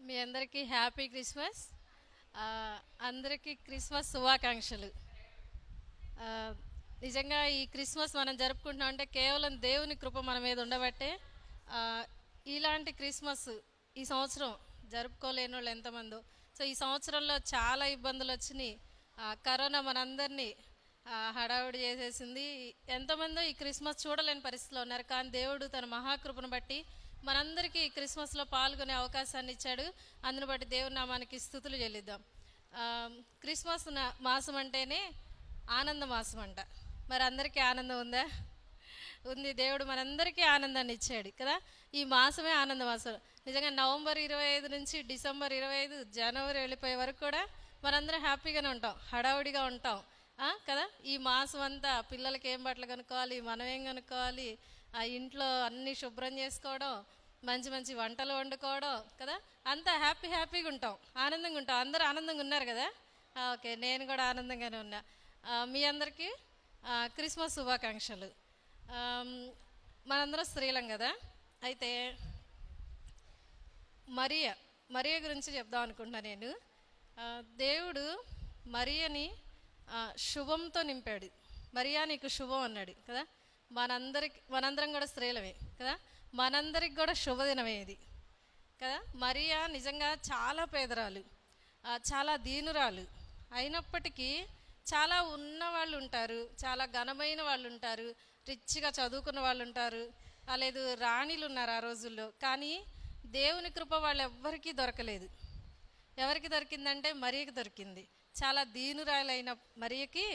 మీ అందరికీ happy Christmas. ఆ, అందరికీ క్రిస్మస్ శుభాకాంక్షలు. ఆ, నిజంగా ఈ క్రిస్మస్ మనం జరుపుకుంటున్నాం అంటే కేవలం దేవుని కృప మన మీద ఉండబట్టే. ఆ, ఇలాంటి క్రిస్మస్ ఈ సంవత్సరం జరుపుకోలేని వాళ్ళు ఎంతమందో. సో ఈ సంవత్సరంలో చాలా ఇబ్బందులు వచ్చినాయి. కరోనా మనందరినీ హడావుడి చేసేసింది. ఎంతమందో ఈ క్రిస్మస్ చూడలేని పరిస్థితిలో ఉన్నారు. కానీ దేవుడు తన మహాకృపను బట్టి మనందరికీ ఈ క్రిస్మస్లో పాల్గొనే అవకాశాన్ని ఇచ్చాడు. అందుని బట్టి దేవుని నామానికి స్తుతులు చెల్లిద్దాం. ఆ, క్రిస్మస్ మాసం అంటేనే ఆనంద మాసం అంట. మరి అందరికీ ఆనందం ఉందా? ఉంది. దేవుడు మనందరికీ ఆనందాన్ని ఇచ్చాడు కదా. ఈ మాసమే ఆనంద మాసం. నిజంగా నవంబర్ 25 నుంచి డిసెంబర్ 25, జనవరి వెళ్ళిపోయే వరకు కూడా మనందరం హ్యాపీగానే ఉంటాం, హడావుడిగా ఉంటాం కదా. ఈ మాసం అంతా పిల్లలకి ఏం బట్టలు కొనుక్కోవాలి, మనం ఏం కొనుక్కోవాలి, ఆ ఇంట్లో అన్నీ శుభ్రం చేసుకోవడం, మంచి మంచి వంటలు వండుకోవడం కదా. అంతా హ్యాపీగా ఉంటాం, ఆనందంగా ఉంటాం. అందరూ ఆనందంగా ఉన్నారు కదా. ఓకే, నేను కూడా ఆనందంగానే ఉన్నా. మీ అందరికీ క్రిస్మస్ శుభాకాంక్షలు. మనందరం స్త్రీలం కదా. అయితే మరియ గురించి చెప్దాం అనుకుంటున్నా నేను. దేవుడు మరియని శుభంతో నింపాడు. మరియా నీకు శుభం అన్నాడు కదా. మనందరం కూడా స్త్రీలమే కదా. మనందరికి కూడా శుభదినమే ఇది కదా. మరియా నిజంగా చాలా పేదరాలు, చాలా దీనురాలు. అయినప్పటికీ చాలా ఉన్న వాళ్ళు ఉంటారు, చాలా ఘనమైన వాళ్ళు ఉంటారు, రిచ్గా చదువుకున్న వాళ్ళు ఉంటారు, లేదు రాణిలు ఉన్నారు ఆ రోజుల్లో. కానీ దేవుని కృప వాళ్ళు ఎవ్వరికీ దొరకలేదు. ఎవరికి దొరికిందంటే మరియకి దొరికింది. చాలా దీనురాలైన మరియకి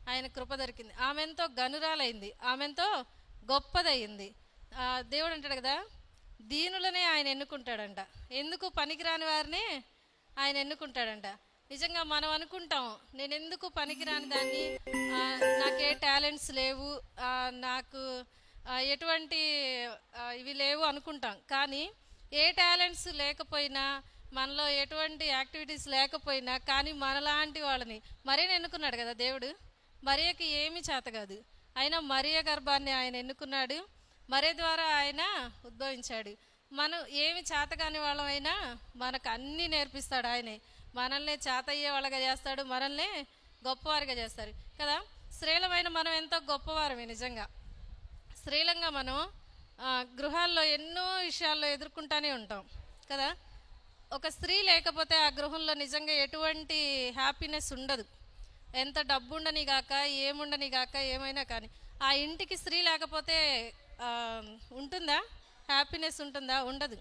ఆయన కృప దొరికింది. ఆమె ఎంతో గనురాలైంది, ఆమె ఎంతో గొప్పదయ్యింది. దేవుడు అంటాడు కదా, దీనులనే ఆయన ఎన్నుకుంటాడంట. ఎందుకు పనికిరాని వారిని ఆయన ఎన్నుకుంటాడంట. నిజంగా మనం అనుకుంటాం, నేను ఎందుకు పనికిరాని దాన్ని, నాకు ఏ టాలెంట్స్ లేవు, నాకు ఎటువంటి ఇవి లేవు అనుకుంటాం. కానీ ఏ టాలెంట్స్ లేకపోయినా, మనలో ఎటువంటి యాక్టివిటీస్ లేకపోయినా, కానీ మనలాంటి వాళ్ళని మరియని ఎన్నుకున్నాడు కదా దేవుడు. మరియకి ఏమీ చేత కాదు, అయినా మరియ గర్భాన్ని ఆయన ఎన్నుకున్నాడు. మరియ ద్వారా ఆయన ఉద్భవించాడు. మనం ఏమి చేతగాని వాళ్ళమైనా మనకు అన్నీ నేర్పిస్తాడు ఆయనే. మనల్ని చేతయ్యే వాళ్ళగా చేస్తాడు, మనల్ని గొప్పవారిగా చేస్తాడు కదా. స్త్రీలమైన మనం ఎంతో గొప్పవారమే. నిజంగా స్త్రీలంగా మనం గృహాల్లో ఎన్నో విషయాల్లో ఎదుర్కొంటూనే ఉంటాం కదా. ఒక స్త్రీ లేకపోతే ఆ గృహంలో నిజంగా ఎటువంటి హ్యాపీనెస్ ఉండదు. ఎంత డబ్బు ఉండని గాక, ఏముండని గాక, ఏమైనా కానీ ఆ ఇంటికి స్త్రీ లేకపోతే ఉంటుందా? హ్యాపీనెస్ ఉంటుందా? ఉండదు.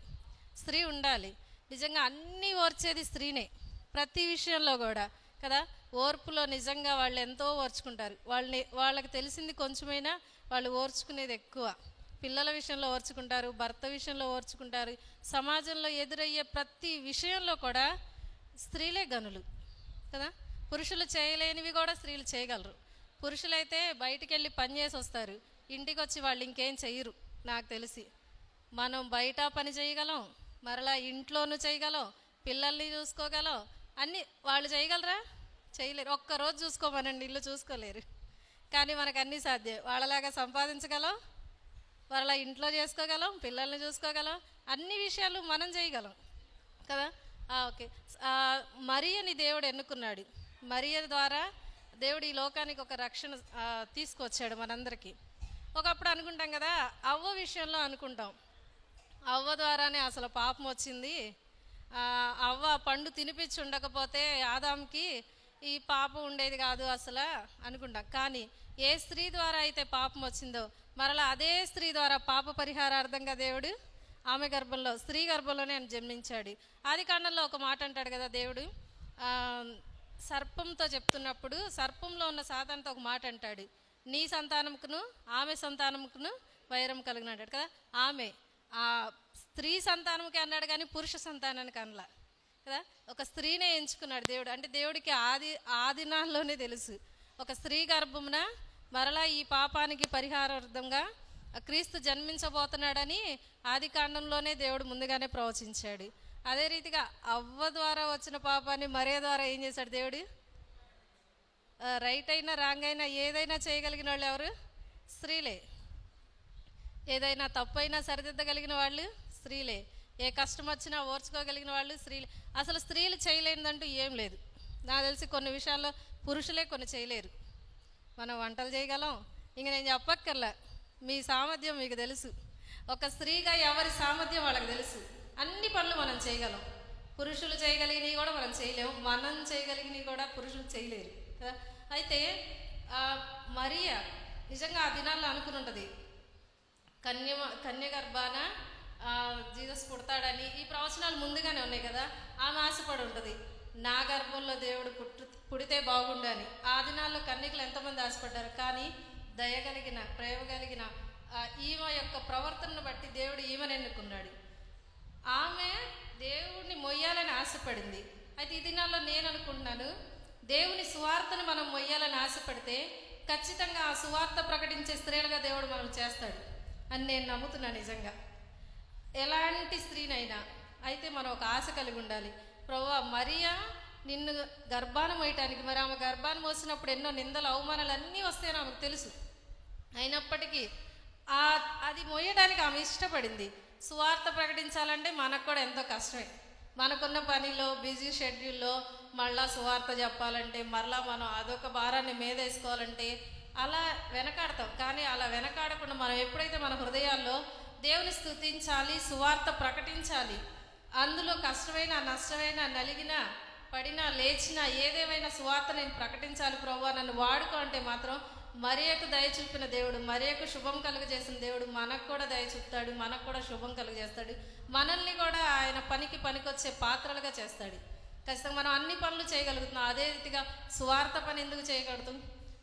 స్త్రీ ఉండాలి. నిజంగా అన్నీ ఓర్చేది స్త్రీనే, ప్రతి విషయంలో కూడా కదా. ఓర్పులో నిజంగా వాళ్ళు ఎంతో ఓర్చుకుంటారు. వాళ్ళకి తెలిసింది కొంచెమైనా వాళ్ళు ఓర్చుకునేది ఎక్కువ. పిల్లల విషయంలో ఓర్చుకుంటారు, భర్త విషయంలో ఓర్చుకుంటారు. సమాజంలో ఎదురయ్యే ప్రతి విషయంలో కూడా స్త్రీలే గనులు కదా. పురుషులు చేయలేనివి కూడా స్త్రీలు చేయగలరు. పురుషులైతే బయటికి వెళ్ళి పని చేసి వస్తారు, ఇంటికి వచ్చి వాళ్ళు ఇంకేం చెయ్యరు. నాకు తెలిసి మనం బయట పని చేయగలం, మరలా ఇంట్లోనూ చేయగలం, పిల్లల్ని చూసుకోగలం, అన్నీ వాళ్ళు చేయగలరా? చేయలేరు. ఒక్కరోజు చూసుకోమనండి, ఇల్లు చూసుకోలేరు. కానీ మనకు అన్నీ సాధ్యం. వాళ్ళలాగా సంపాదించగలం, వాళ్ళ ఇంట్లో చేసుకోగలం, పిల్లల్ని చూసుకోగలం, అన్ని విషయాలు మనం చేయగలం కదా. ఓకే, మరియని దేవుడు ఎన్నుకున్నాడు. మరియ ద్వారా దేవుడు ఈ లోకానికి ఒక రక్షణ తీసుకొచ్చాడు మనందరికీ. ఒకప్పుడు అనుకుంటాం కదా, అవ్వ విషయంలో అనుకుంటాం, అవ్వ ద్వారానే అసలు పాపం వచ్చింది, అవ్వ పండు తినిపించి ఉండకపోతే ఆదాంకి ఈ పాపం ఉండేది కాదు అసలు అనుకుంటాం. కానీ ఏ స్త్రీ ద్వారా అయితే పాపం వచ్చిందో, మరలా అదే స్త్రీ ద్వారా పాప పరిహారార్థంగా దేవుడు ఆమె గర్భంలో, స్త్రీ గర్భంలోనే ఆయన జన్మించాడు. ఆది కాండంలో ఒక మాట అంటాడు కదా దేవుడు, సర్పంతో చెప్తున్నప్పుడు, సర్పంలో ఉన్న సాతానుతో ఒక మాట అంటాడు, నీ సంతానముకును ఆమె సంతానముకును వైరం కలిగిన అంటాడు కదా. ఆమె ఆ స్త్రీ సంతానముకి అన్నాడు కానీ పురుష సంతానానికి అనలా కదా. ఒక స్త్రీనే ఎంచుకున్నాడు దేవుడు. అంటే దేవుడికి ఆదినాల్లోనే తెలుసు, ఒక స్త్రీ గర్భమున మరలా ఈ పాపానికి పరిహారార్థంగా క్రీస్తు జన్మించబోతున్నాడని ఆది కాండంలోనే దేవుడు ముందుగానే ప్రవచించాడు. అదే రీతిగా అవ్వ ద్వారా వచ్చిన పాపాన్ని మరియ ద్వారా ఏం చేశాడు దేవుడు? రైట్ అయినా రాంగ్ అయినా ఏదైనా చేయగలిగిన వాళ్ళు ఎవరు? స్త్రీలే. ఏదైనా తప్పైనా సరిదిద్దగలిగిన వాళ్ళు స్త్రీలే. ఏ కష్టం వచ్చినా ఓర్చుకోగలిగిన వాళ్ళు స్త్రీలు. అసలు స్త్రీలు చేయలేనిదంటూ ఏం లేదు. నాకు తెలిసి కొన్ని విషయాల్లో పురుషులే కొన్ని చేయలేరు. మనం వంటలు చేయగలం, ఇంక నేను చెప్పక్కర్లే, మీ సామర్థ్యం మీకు తెలుసు. ఒక స్త్రీగా ఎవరి సామర్థ్యం వాళ్ళకి తెలుసు. అన్ని పనులు మనం చేయగలం. పురుషులు చేయగలిగినవి కూడా మనం చేయలేము, మనం చేయగలిగినవి కూడా పురుషులు చేయలేరు కదా. అయితే మరియ నిజంగా ఆ దినాల్లో అనుకుని ఉంటుంది, కన్య గర్భాన జీసస్ పుడతాడని. ఈ ప్రవచనాలు ముందుగానే ఉన్నాయి కదా. ఆమె ఆశపడి ఉంటుంది, నా గర్భంలో దేవుడు పుడితే బాగుండని. ఆ దినాల్లో కన్యకలు ఎంతమంది ఆశపడ్డారు. కానీ దయగలిగిన, ప్రేమ కలిగిన ఈమె యొక్క ప్రవర్తనను బట్టి దేవుడు ఈమెను ఎన్నుకున్నాడు. ఆమె దేవుడిని మొయ్యాలని ఆశపడింది. అయితే ఈ దినాల్లో నేను అనుకుంటున్నాను, దేవుని సువార్తను మనం మొయ్యాలని ఆశపడితే ఖచ్చితంగా ఆ సువార్త ప్రకటించే స్త్రీలుగా దేవుడు మనం చేస్తాడు అని నేను నమ్ముతున్నాను నిజంగా. ఎలాంటి స్త్రీనైనా అయితే మనం ఒక ఆశ కలిగి ఉండాలి. ప్రభువా, మరియా నిన్ను గర్భాన మోయటానికి, మరి ఆమె గర్భాన్ని మోసినప్పుడు ఎన్నో నిందలు అవమానాలు అన్నీ వస్తాయని ఆమెకు తెలుసు. అయినప్పటికీ అది మోయడానికి ఆమె ఇష్టపడింది. సువార్త ప్రకటించాలంటే మనకు కూడా ఎంతో కష్టమే. మనకున్న పనిలో, బిజీ షెడ్యూల్లో మళ్ళా సువార్త చెప్పాలంటే, మరలా మనం అదొక భారాన్ని మీద వేసుకోవాలంటే అలా వెనకాడతాం. కానీ అలా వెనకాడకుండా మనం ఎప్పుడైతే మన హృదయాల్లో దేవుని స్తుతించాలి, సువార్త ప్రకటించాలి, అందులో కష్టమైన, నష్టమైన, నలిగినా, పడినా, లేచినా, ఏదేమైనా సువార్త నేను ప్రకటించాలి ప్రభువా, నన్ను వాడుకో అంటే మాత్రం మరియకు దయ చూపిన దేవుడు, మరియకు శుభం కలుగజేసిన దేవుడు మనకు కూడా దయ చూపుతాడు, మనకు కూడా శుభం కలుగజేస్తాడు. మనల్ని కూడా ఆయన పనికొచ్చే పాత్రలుగా చేస్తాడు. ఖచ్చితంగా మనం అన్ని పనులు చేయగలుగుతున్నాం. అదే రీతిగా సువార్త పని ఎందుకు చేయగలుగుతాం?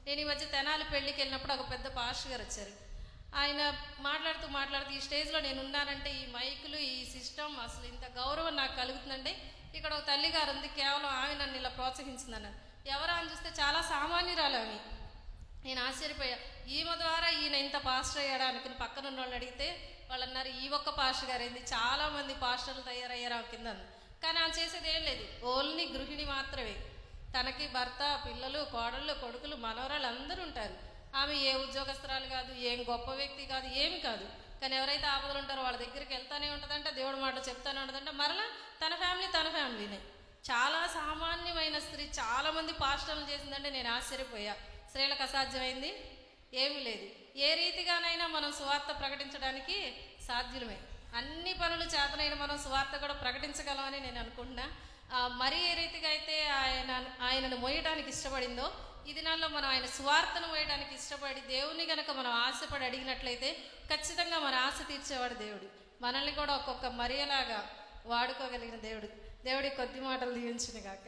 నేను ఈ మధ్య తెనాలి పెళ్ళికి వెళ్ళినప్పుడు ఒక పెద్ద పాస్టర్ గారు వచ్చారు. ఆయన మాట్లాడుతూ ఈ స్టేజ్లో నేను ఉన్నానంటే, ఈ మైకులు, ఈ సిస్టమ్, అసలు ఇంత గౌరవం నాకు కలుగుతుందంటే ఇక్కడ ఒక తల్లి గారు ఉంది, కేవలం ఆమె నన్ను ఇలా ప్రోత్సహించిందన్నారు. ఎవరా అని చూస్తే చాలా సామాన్యురాలు ఆమె. నేను ఆశ్చర్యపోయా, ఈమె ద్వారా ఈయన ఇంత పాస్టర్ అయ్యాడా అనుకుని పక్కన ఉన్న వాళ్ళని అడిగితే వాళ్ళు అన్నారు, ఈ ఒక్క పాస్టర్ గారు ఏంది, చాలామంది పాస్టర్లు తయారయ్యారు ఆమె కింద. కానీ ఆమె చేసేది ఏం లేదు, ఓన్లీ గృహిణి మాత్రమే. తనకి భర్త, పిల్లలు, కోడళ్ళు, కొడుకులు, మనవరాలు అందరూ ఉంటారు. ఆమె ఏ ఉద్యోగస్తురాలు కాదు, ఏం గొప్ప వ్యక్తి కాదు, ఏమి కాదు. కానీ ఎవరైతే ఆపదలు ఉంటారో వాళ్ళ దగ్గరికి వెళ్తానే ఉంటుందంట, దేవుడి మాటలు చెప్తానే ఉంటుందంట. మరలా తన ఫ్యామిలీనే. చాలా సామాన్యమైన స్త్రీ చాలామంది పాస్టర్లు చేసిందంటే నేను ఆశ్చర్యపోయా. స్త్రీలకు అసాధ్యమైంది ఏమీ లేదు. ఏ రీతిగానైనా మనం సువార్త ప్రకటించడానికి సాధ్యులమే. అన్ని పనులు చేతనైనా మనం సువార్త కూడా ప్రకటించగలమని నేను అనుకుంటున్నా. మరి ఏ రీతిగా అయితే ఆయనను మోయడానికి ఇష్టపడిందో, ఈ దినాల్లో మనం ఆయన సువార్తను మోయడానికి ఇష్టపడి దేవుని కనుక మనం ఆశపడి అడిగినట్లయితే ఖచ్చితంగా మన ఆశ తీర్చేవాడు దేవుడు. మనల్ని కూడా ఒక్కొక్క మరియలాగా వాడుకోగలిగిన దేవుడు. దేవుడి కొద్ది మాటలు దీవించును గాక.